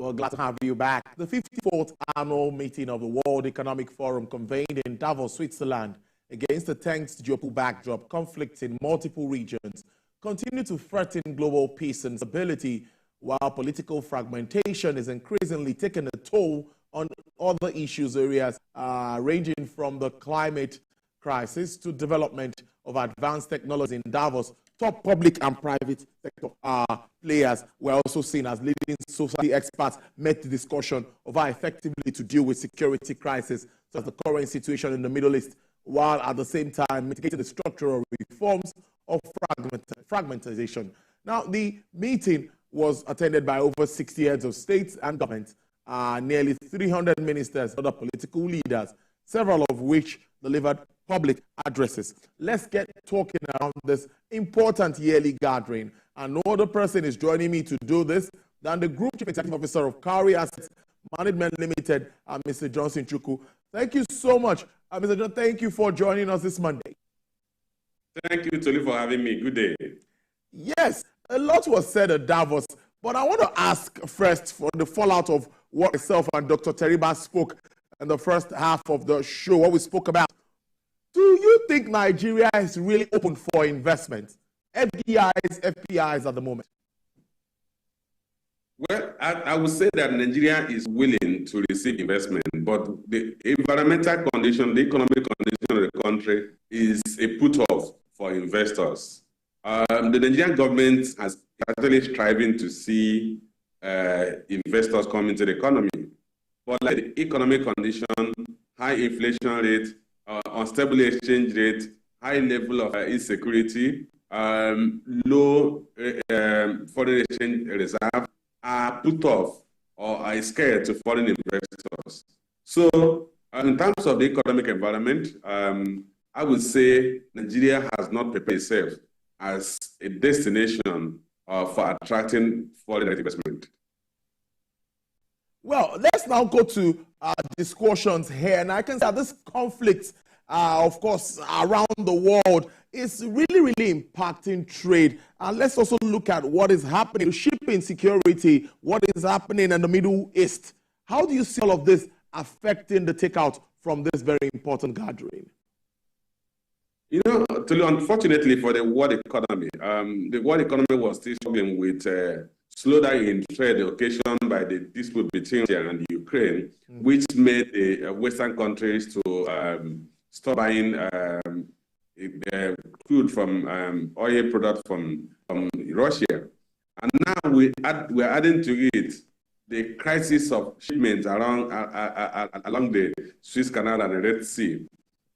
Well, glad to have you back. The 54th annual meeting of the World Economic Forum convened in Davos, Switzerland, against the tense geopolitical backdrop. Conflicts in multiple regions continue to threaten global peace and stability, while political fragmentation is increasingly taking a toll on other issues areas ranging from the climate crisis to development of advanced technology. In Davos, top public and private sector players were also seen as leading society experts met the discussion of how effectively to deal with security crisis, such as the current situation in the Middle East, while at the same time mitigating the structural reforms of fragmentation. Now, the meeting was attended by over 60 heads of states and governments, nearly 300 ministers and other political leaders, several of which delivered public addresses. Let's get talking around this important yearly gathering. And no other person is joining me to do this than the Group Chief Executive Officer of Cowrie Assets Management Limited, Mr. Johnson Chukwu. Thank you so much. Mr. John, thank you for joining us this Monday. Thank you, Tolu, for having me. Good day. Yes, a lot was said at Davos, but I want to ask first for the fallout of what myself and Dr. Teriba spoke in the first half of the show, what we spoke about. Do you think Nigeria is really open for investment? FDIs, FPIs at the moment? Well, I would say that Nigeria is willing to receive investment, but the environmental condition, the economic condition of the country is a put-off for investors. The Nigerian government has actually striving to see investors come into the economy. But like the economic condition, high inflation rate, unstable exchange rate, high level of insecurity, low foreign exchange reserve are put off or are scared to foreign investors. So in terms of the economic environment, I would say Nigeria has not prepared itself as a destination for attracting foreign investment. Well, let's now go to discussions here. And I can say that this conflict, of course, around the world is really impacting trade. And let's also look at what is happening, shipping security, what is happening in the Middle East. How do you see all of this affecting the takeout from this very important gathering? You know, unfortunately for the world economy was still struggling with slowdown in trade occasioned by the dispute between Russia and Ukraine, which made the Western countries to stop buying crude from oil products from Russia. And now we're adding to it the crisis of shipments along the Suez Canal and the Red Sea,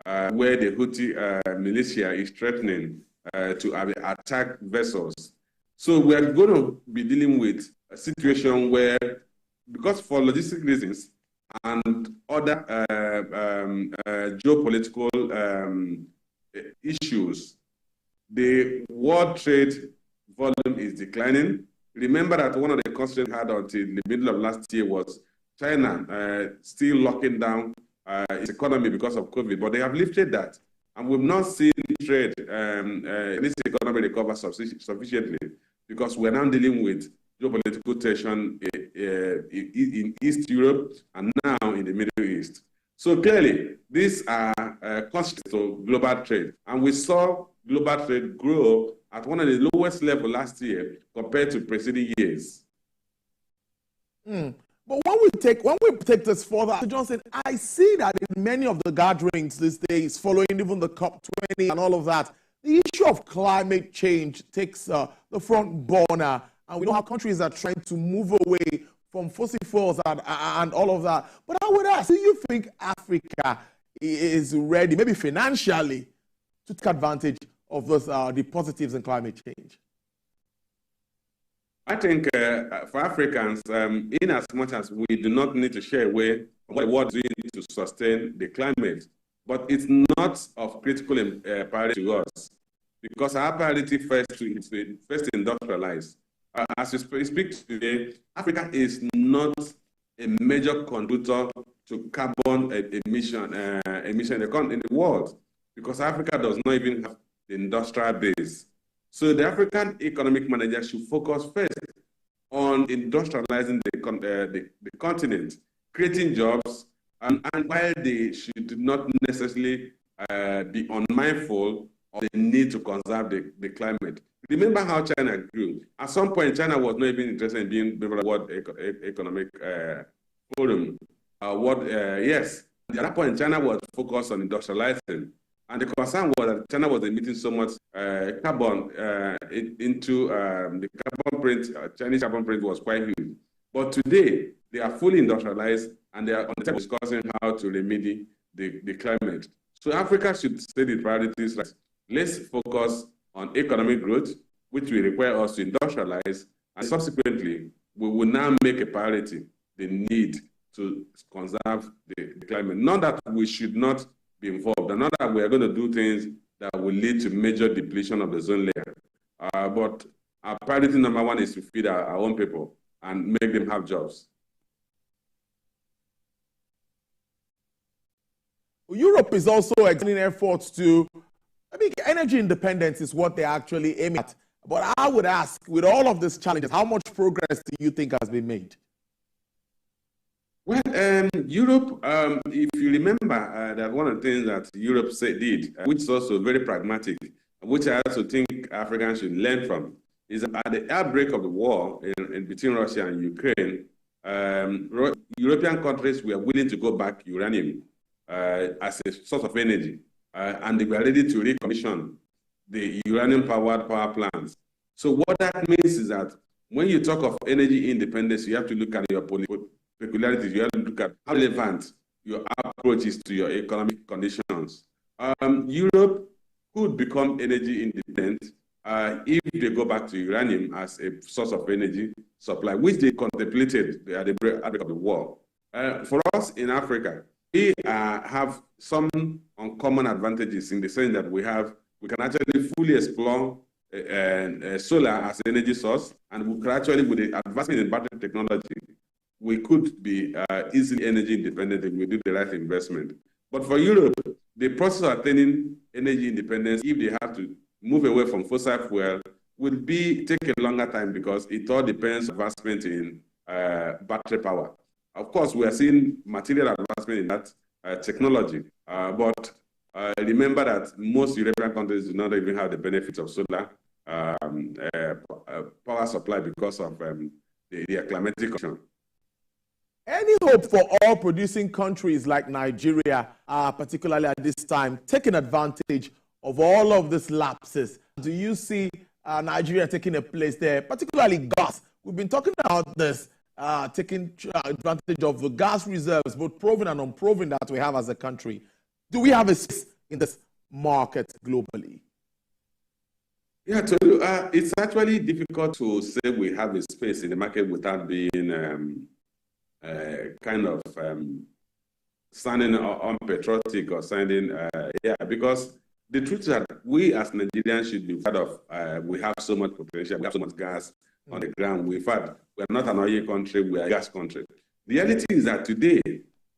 where the Houthi militia is threatening to attack vessels. So we are going to be dealing with a situation where, because for logistic reasons and other geopolitical issues, the world trade volume is declining. Remember that one of the constraints we had until the middle of last year was China still locking down its economy because of COVID, but they have lifted that. And we've not seen trade in this economy recover sufficiently because we're now dealing with geopolitical tension in East Europe and now in the Middle East. So clearly, these are constraints to global trade. And we saw global trade grow at one of the lowest levels last year compared to preceding years. But when we take this further, Mr. Johnson, I see that in many of the gatherings these days, following even the COP20 and all of that, the issue of climate change takes the front burner. And we know how countries are trying to move away from fossil fuels and all of that. But I would ask, do you think Africa is ready, maybe financially, to take advantage of those, the positives in climate change? I think for Africans, in as much as we do not need to share away what the world is doing to sustain the climate, but it's not of critical priority to us because our priority first is to industrialize. As we speak today, Africa is not a major contributor to carbon emission in the world because Africa does not even have the industrial base. So the African economic manager should focus first on industrializing the continent, creating jobs, and while they should not necessarily be unmindful of the need to conserve the climate. Remember how China grew. At some point, China was not even interested in being member of the World Economic Forum. Yes, at that point, China was focused on industrializing. And the concern was that China was emitting so much carbon into the carbon print. Chinese carbon print was quite huge. But today, they are fully industrialized and they are on the table discussing how to remedy the climate. So Africa should set the priorities right. Let's focus on economic growth, which will require us to industrialize, and subsequently, we will now make a priority the need to conserve the climate. Not that we should not be involved, and not that we are going to do things that will lead to major depletion of the ozone layer. But our priority number one is to feed our own people and make them have jobs. Europe is also extending efforts to, energy independence is what they actually aim at. But I would ask, with all of these challenges, how much progress do you think has been made? Well, Europe, if you remember, that one of the things that Europe did, which is also very pragmatic, which I also think Africans should learn from, is that at the outbreak of the war between Russia and Ukraine, European countries were willing to go back uranium as a source of energy, and they were ready to recommission the uranium-powered power plants. So what that means is that when you talk of energy independence, you have to look at your peculiarities. You have to look at how relevant your approach is to your economic conditions. Europe could become energy independent if they go back to uranium as a source of energy supply, which they contemplated at the outbreak of the war. For us in Africa, we have some uncommon advantages in the sense that we can actually fully explore solar as an energy source, and we can actually, with the advancement in battery technology, we could be easily energy independent if we do the right investment. But for Europe, the process of attaining energy independence, if they have to move away from fossil fuel, will take a longer time because it all depends on advancement in battery power. Of course, we are seeing material advancement in that technology, but remember that most European countries do not even have the benefits of solar power supply because of the climatic condition. Any hope for oil producing countries like Nigeria, particularly at this time, taking advantage of all of these lapses? Do you see Nigeria taking a place there, particularly gas? We've been talking about this, taking advantage of the gas reserves, both proven and unproven, that we have as a country. Do we have a space in this market globally? Yeah, it's actually difficult to say we have a space in the market without being sounding unpatriotic or sounding, because the truth is that we as Nigerians should be proud of, we have so much potential, we have so much gas on the ground. In fact, we're not an oil country, we are a gas country. The reality is that today,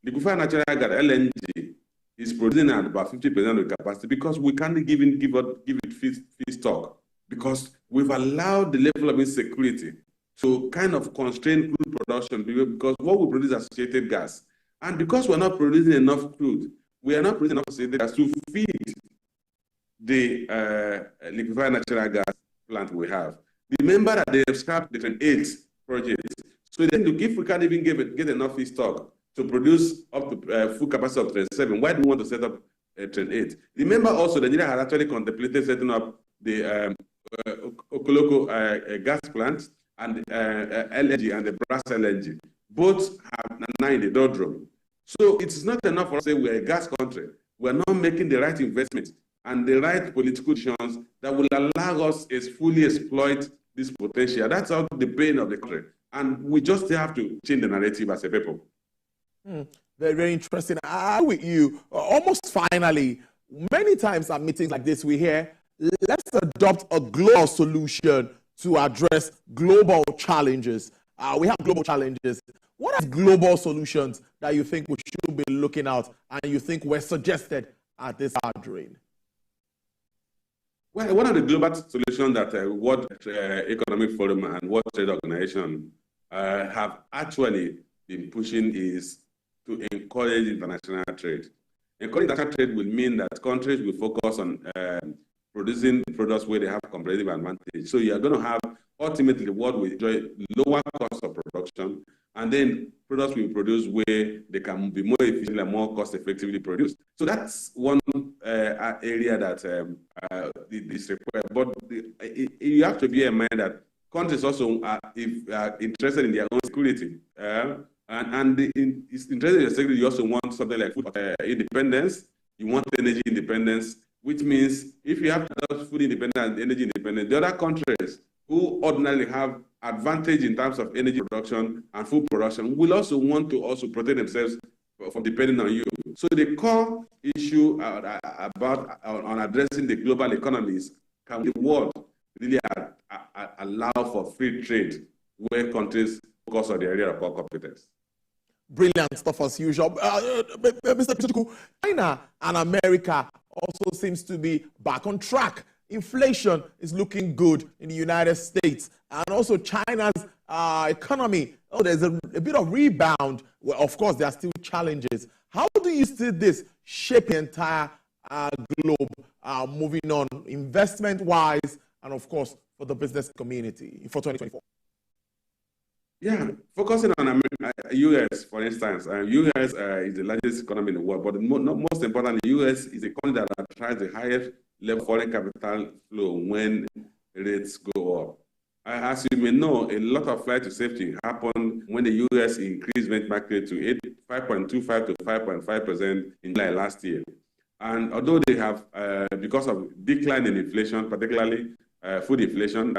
liquefied natural gas, LNG, is producing at about 50% of the capacity because we can't give it feedstock, because we've allowed the level of insecurity to kind of constrain crude production, because what we produce is associated gas. And because we're not producing enough crude, we are not producing enough associated gas to feed the liquefied natural gas plant we have. Remember that they have scrapped the 28 projects. So then, if we can't even get enough feedstock to produce up to full capacity of 27, why do we want to set up 28? Remember also that Nigeria had actually contemplated setting up the Okoloko gas plant and LNG and the brass LNG. Both have now in the doldrum. So it's not enough for us to say we're a gas country. We're not making the right investments and the right political decisions that will allow us to fully exploit this potential. That's all the pain of the country. And we just have to change the narrative as a people. Very, very interesting. I'm with you. Almost finally, many times at meetings like this, we hear, let's adopt a global solution to address global challenges. We have global challenges. What are global solutions that you think we should be looking at and you think were suggested at this gathering? Well, one of the global solutions that World Economic Forum and World Trade Organization have actually been pushing is to encourage international trade. Encouraging international trade will mean that countries will focus on producing products where they have competitive advantage. So you are going to have ultimately what will enjoy lower cost of production, and then products will be produced where they can be more efficient and more cost effectively produced. So that's one area that is required. But you have to bear in mind that countries also are interested in their own security. And it's interested in the security. You also want something like food independence. You want energy independence, which means if you have food independence and energy independence, the other countries who ordinarily have advantage in terms of energy production and food production will also want to also protect themselves from depending on you. So the core issue about on addressing the global economies, can the world really allow for free trade where countries focus on the area of core competence? Brilliant stuff as usual. Mr. Chuku, China and America also seems to be back on track. Inflation is looking good in the United States, and also China's economy. Oh, there's a bit of rebound. Well, of course, there are still challenges. How do you see this shape the entire globe moving on, investment-wise, and of course for the business community for 2024? Yeah, focusing on U.S., for instance, U.S. is the largest economy in the world, but most important, the U.S. is a country that attracts the highest level of foreign capital flow when rates go up. As you may know, a lot of flight to safety happened when the U.S. increased benchmark rate to 5.25 to 5.5% in July last year. And although they have, because of decline in inflation, particularly food inflation,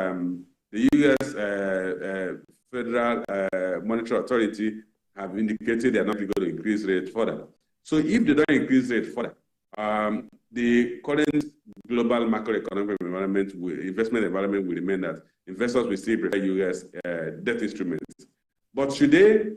the U.S. Federal Monetary Authority have indicated they are not going to increase rates further. So if they don't increase rates further, the current global macroeconomic environment, investment environment will remain that investors will still prefer U.S. Debt instruments. But should they,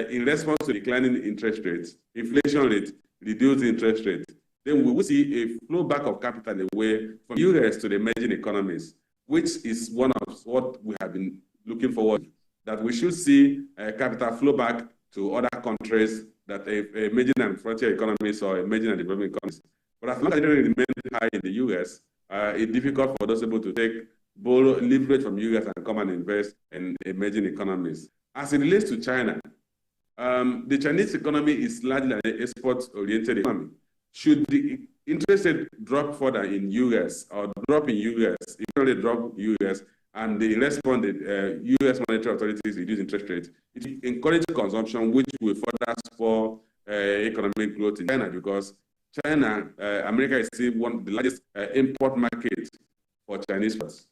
in response to declining interest rates, inflation rate, reduce interest rates, then we will see a flow back of capital away from U.S. to the emerging economies, which is one of what we have been looking forward, that we should see capital flow back to other countries that emerging and frontier economies or emerging and developing economies. But as long as it remains high in the U.S., it's difficult for those able to borrow leverage from U.S. and come and invest in emerging economies. As it relates to China, the Chinese economy is largely an export-oriented economy. Should the interest rate drop further in U.S. or drop in U.S., if only drop U.S., and the response, U.S. monetary authorities reduce interest rates, it encourages consumption, which will further spur economic growth in China, because China, America is still one of the largest import markets for Chinese products.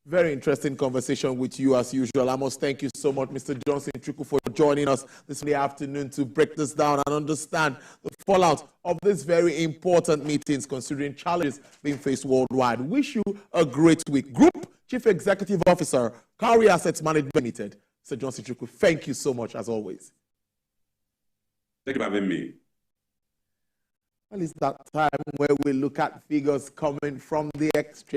Very interesting conversation with you as usual. I must thank you so much, Mr. Johnson Chuku, for joining us this afternoon to break this down and understand the fallout of these very important meetings, considering challenges being faced worldwide. Wish you a great week. Group Chief Executive Officer, Cowrie Assets Management Limited, Mr. Johnson Chuku, thank you so much as always. Thank you for having me. Well, it's that time where we look at figures coming from the exchange.